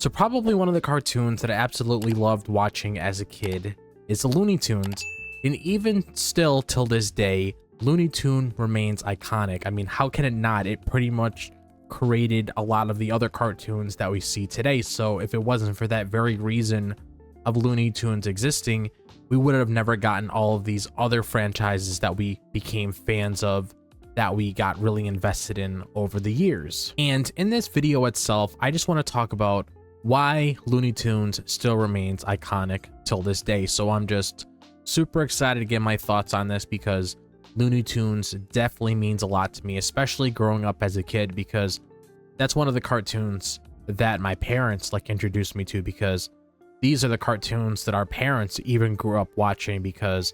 So probably one of the cartoons that I absolutely loved watching as a kid is the Looney Tunes. And even still till this day, Looney Tune remains iconic. I mean, how can it not? It pretty much created a lot of the other cartoons that we see today. So if it wasn't for that very reason of Looney Tunes existing, we would have never gotten all of these other franchises that we became fans of, that we got really invested in over the years. And in this video itself, I just want to talk about why Looney Tunes still remains iconic till this day. So I'm just super excited to get my thoughts on this, because Looney Tunes definitely means a lot to me, especially growing up as a kid, because that's one of the cartoons that my parents introduced me to, because these are the cartoons that our parents even grew up watching, because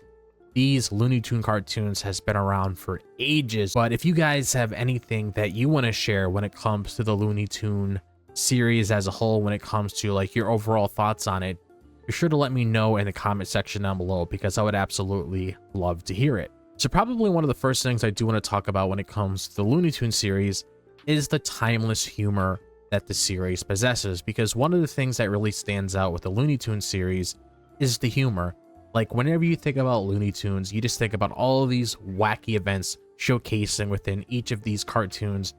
these Looney Tune cartoons has been around for ages. But if you guys have anything that you want to share when it comes to the Looney Tune series as a whole, when it comes to your overall thoughts on it, be sure to let me know in the comment section down below, because I would absolutely love to hear it. So probably one of the first things I do want to talk about when it comes to the Looney Tune series is the timeless humor that the series possesses, because one of the things that really stands out with the Looney Tune series is the humor. Whenever you think about Looney Tunes, you just think about all of these wacky events showcasing within each of these cartoons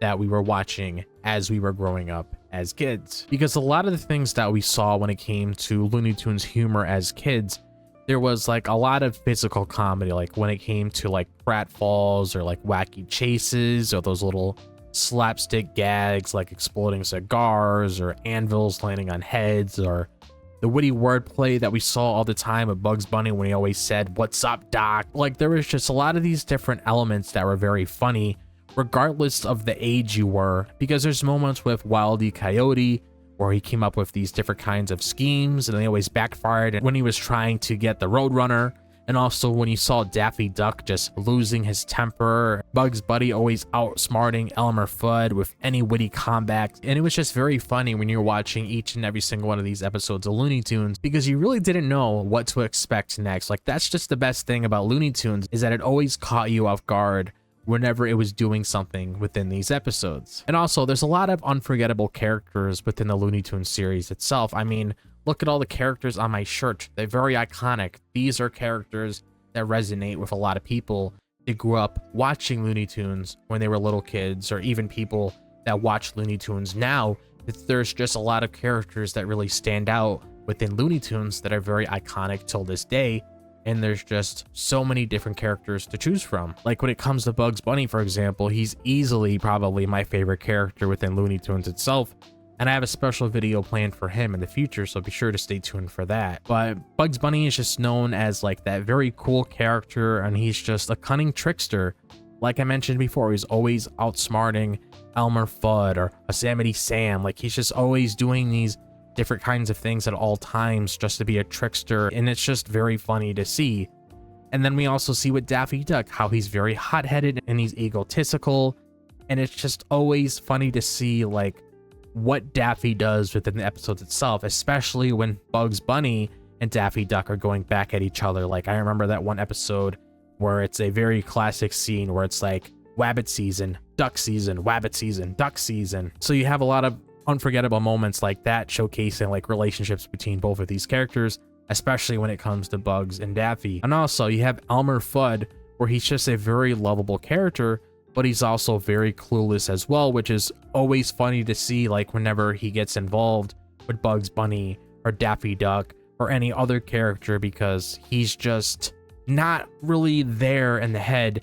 that we were watching as we were growing up as kids. Because a lot of the things that we saw when it came to Looney Tunes humor as kids, there was a lot of physical comedy, when it came to pratfalls or wacky chases, or those little slapstick gags like exploding cigars or anvils landing on heads, or the witty wordplay that we saw all the time of Bugs Bunny when he always said, "What's up, Doc?" There was just a lot of these different elements that were very funny, regardless of the age you were, because there's moments with Wile E. Coyote where he came up with these different kinds of schemes and they always backfired, and when he was trying to get the Roadrunner, and also when you saw Daffy Duck just losing his temper, Bugs Bunny always outsmarting Elmer Fudd with any witty comeback. And it was just very funny when you're watching each and every single one of these episodes of Looney Tunes, because you really didn't know what to expect next. That's just the best thing about Looney Tunes, is that it always caught you off guard whenever it was doing something within these episodes. And also, there's a lot of unforgettable characters within the Looney Tunes series itself. I mean, look at all the characters on my shirt. They're very iconic. These are characters that resonate with a lot of people that grew up watching Looney Tunes when they were little kids, or even people that watch Looney Tunes now. There's just a lot of characters that really stand out within Looney Tunes that are very iconic till this day. And there's just so many different characters to choose from. When it comes to Bugs Bunny, for example, he's easily probably my favorite character within Looney Tunes itself. And I have a special video planned for him in the future, so be sure to stay tuned for that. But Bugs Bunny is just known as that very cool character, and he's just a cunning trickster. Like I mentioned before, he's always outsmarting Elmer Fudd or Yosemite Sam. He's just always doing these different kinds of things at all times just to be a trickster, and it's just very funny to see. And then we also see with Daffy Duck how he's very hot-headed and he's egotistical, and it's just always funny to see what Daffy does within the episodes itself, especially when Bugs Bunny and Daffy Duck are going back at each other. I remember that one episode where it's a very classic scene where it's Wabbit season, duck season, Wabbit season, duck season. So you have a lot of unforgettable moments like that, showcasing relationships between both of these characters, especially when it comes to Bugs and Daffy. And also you have Elmer Fudd, where he's just a very lovable character, but he's also very clueless as well, which is always funny to see whenever he gets involved with Bugs Bunny or Daffy Duck or any other character, because he's just not really there in the head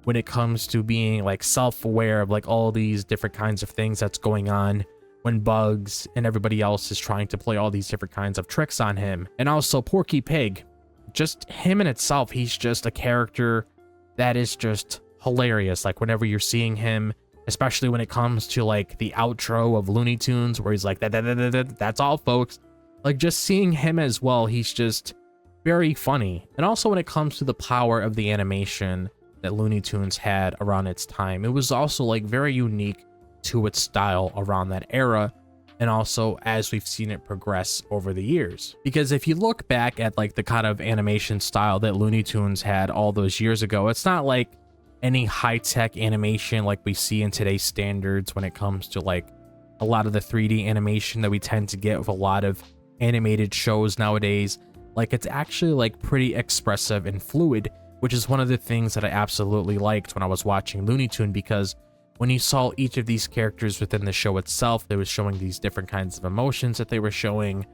when it comes to being self-aware of all these different kinds of things that's going on when Bugs and everybody else is trying to play all these different kinds of tricks on him. And also Porky Pig, just him in itself, he's just a character that is just hilarious. Whenever you're seeing him, especially when it comes to the outro of Looney Tunes, where he's that's all, folks. Just seeing him as well, he's just very funny. And also when it comes to the power of the animation that Looney Tunes had around its time, it was also very unique to its style around that era, and also as we've seen it progress over the years. Because if you look back at the kind of animation style that Looney Tunes had all those years ago, it's not any high-tech animation like we see in today's standards when it comes to a lot of the 3D animation that we tend to get with a lot of animated shows nowadays. Like, it's actually like pretty expressive and fluid, which is one of the things that I absolutely liked when I was watching Looney Tune, because when you saw each of these characters within the show itself, they were showing these different kinds of emotions that they were showing,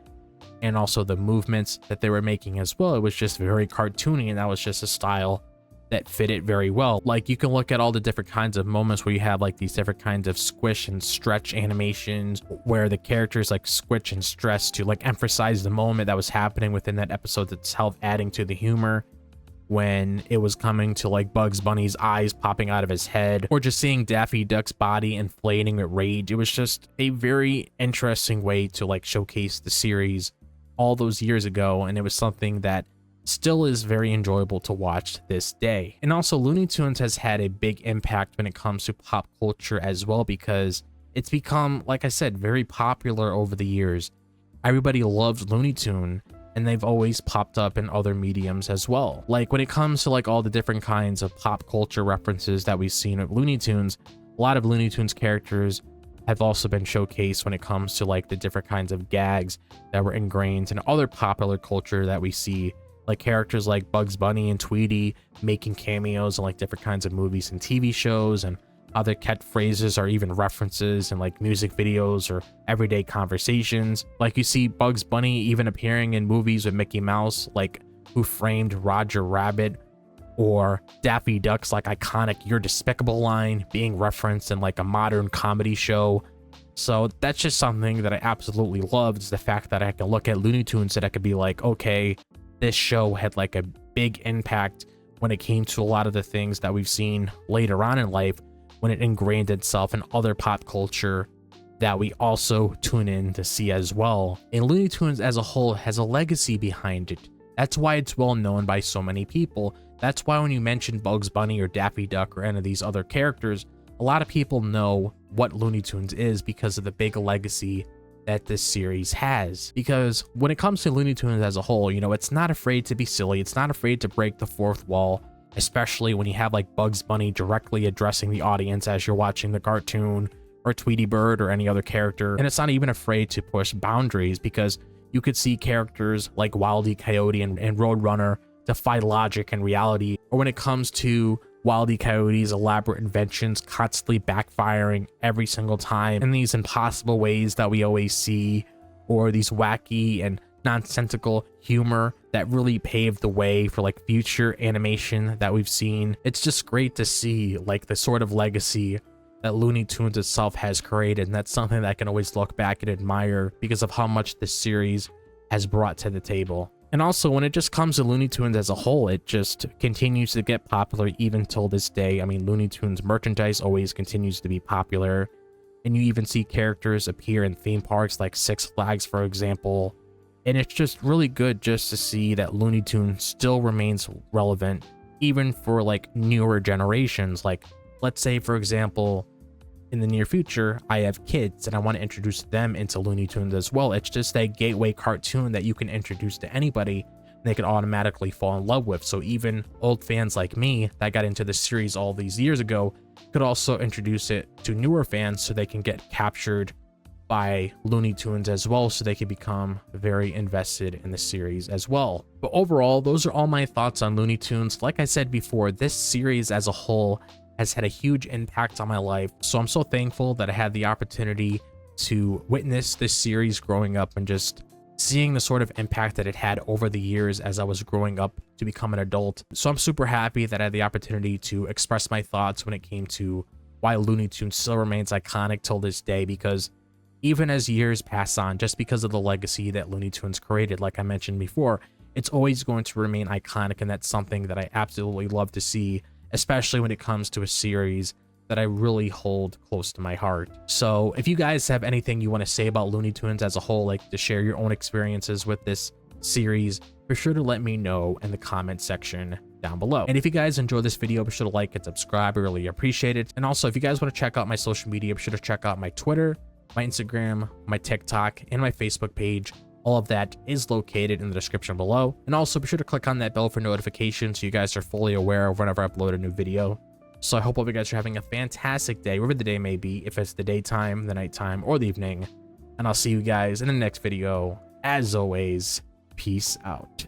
and also the movements that they were making as well. It was just very cartoony, and that was just a style that fit it very well. Like, you can look at all the different kinds of moments where you have like these different kinds of squish and stretch animations where the characters like squish and stretch to like emphasize the moment that was happening within that episode itself, adding to the humor. When it was coming to like Bugs Bunny's eyes popping out of his head, or just seeing Daffy Duck's body inflating with rage, it was just a very interesting way to like showcase the series all those years ago, and it was something that still is very enjoyable to watch to this day. And also, Looney Tunes has had a big impact when it comes to pop culture as well, because it's become, like I said, very popular over the years. Everybody loves Looney Tune, and they've always popped up in other mediums as well. Like, when it comes to like all the different kinds of pop culture references that we've seen with Looney Tunes, a lot of Looney Tunes characters have also been showcased when it comes to like the different kinds of gags that were ingrained in other popular culture that we see, like characters like Bugs Bunny and Tweety making cameos in like different kinds of movies and TV shows, and other catchphrases or even references in like music videos or everyday conversations. Like, you see Bugs Bunny even appearing in movies with Mickey Mouse, like Who Framed Roger Rabbit, or Daffy Duck's like iconic "You're Despicable" line being referenced in like a modern comedy show. So that's just something that I absolutely loved, is the fact that I can look at Looney Tunes and I could be like, okay, this show had like a big impact when it came to a lot of the things that we've seen later on in life, when it ingrained itself in other pop culture that we also tune in to see as well. And Looney Tunes as a whole has a legacy behind it. That's why it's well known by so many people. That's why when you mention Bugs Bunny or Daffy Duck or any of these other characters, a lot of people know what Looney Tunes is because of the big legacy that this series has. Because when it comes to Looney Tunes as a whole, you know, it's not afraid to be silly. It's not afraid to break the fourth wall, especially when you have like Bugs Bunny directly addressing the audience as you're watching the cartoon, or Tweety Bird or any other character. And it's not even afraid to push boundaries, because you could see characters like Wile E. Coyote and Roadrunner defy logic and reality. Or when it comes to Wile E. Coyote's elaborate inventions constantly backfiring every single time in these impossible ways that we always see, or these wacky and nonsensical humor that really paved the way for like future animation that we've seen. It's just great to see like the sort of legacy that Looney Tunes itself has created, and that's something that I can always look back and admire because of how much this series has brought to the table. And also, when it just comes to Looney Tunes as a whole, it just continues to get popular even till this day. I mean, Looney Tunes merchandise always continues to be popular, and you even see characters appear in theme parks like Six Flags, for example. And it's just really good just to see that Looney Tunes still remains relevant, even for like newer generations. Like, let's say, for example, in the near future, I have kids and I want to introduce them into Looney Tunes as well. It's just a gateway cartoon that you can introduce to anybody and they can automatically fall in love with. So even old fans like me that got into the series all these years ago could also introduce it to newer fans so they can get captured by Looney Tunes as well, so they can become very invested in the series as well. But overall, those are all my thoughts on Looney Tunes. Like I said before, this series as a whole has had a huge impact on my life, so I'm so thankful that I had the opportunity to witness this series growing up and just seeing the sort of impact that it had over the years as I was growing up to become an adult. So I'm super happy that I had the opportunity to express my thoughts when it came to why Looney Tunes still remains iconic till this day, because even as years pass on, just because of the legacy that Looney Tunes created, like I mentioned before, it's always going to remain iconic, and that's something that I absolutely love to see, especially when it comes to a series that I really hold close to my heart. So if you guys have anything you want to say about Looney Tunes as a whole, like to share your own experiences with this series, be sure to let me know in the comment section down below. And if you guys enjoyed this video, be sure to like and subscribe. I really appreciate it. And also, if you guys want to check out my social media, be sure to check out my Twitter, my Instagram, my TikTok, and my Facebook page. All of that is located in the description below. And also be sure to click on that bell for notifications so you guys are fully aware of whenever I upload a new video. So I hope all of you guys are having a fantastic day, wherever the day may be, if it's the daytime, the nighttime, or the evening. And I'll see you guys in the next video. As always, peace out.